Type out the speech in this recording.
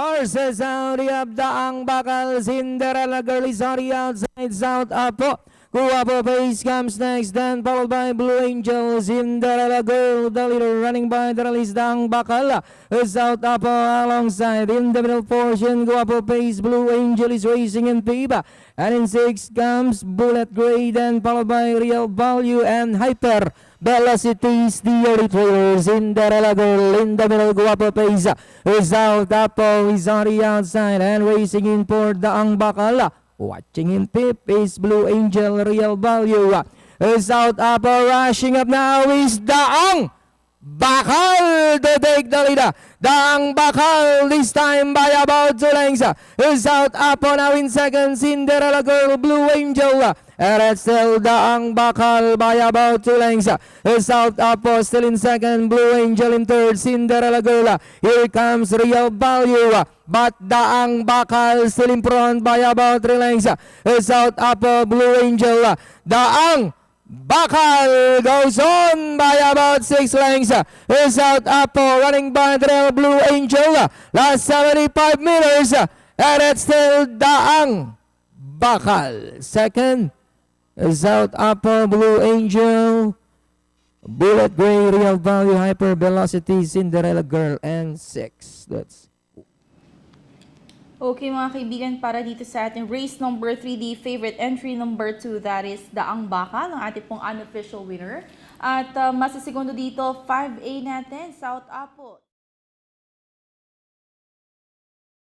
Horses out of daang bakal. Cinderella Girl is on the outside. South Apo. Guapo Pace comes next, then followed by Blue Angel. Cinderella Girl, the leader, running by the release daang bakal. South Apo alongside. In the middle portion, Guapo Pace, Blue Angel is racing in favor. And in 6 comes Bullet Gray, then followed by Real Value and Hyper Velocities, the early trailers. Cinderella Girl in the middle, Guapo Pace. South Apo is on the outside and racing in for daang bakal. Watching in fifth is Blue Angel, Real Value. South Apo rushing up now is daang bakal to take the lead. Daang bakal this time by about 2 lengths. South Apo now in second. Cinderella Girl, Blue Angel. And it's still daang bakal by about 2 lengths. South Apo still in second. Blue Angel in third. Cinderella Girl. Here comes Real Value. But daang bakal still in front by about 3 lengths. South Apo, Blue Angel. Daang bakal goes on by about 6 lengths. South Apo running by the Real Blue Angel. Last 75 meters. And it's still daang bakal. Second, South Apo, Blue Angel, Bullet Gray, Real Value, Hyper Velocity, Cinderella Girl, and 6. That's okay mga kaibigan, para dito sa ating race number 3, the favorite entry number 2, that is daang bakal, ang ating pong unofficial winner. At masasegundo dito, 5A natin, South Apo.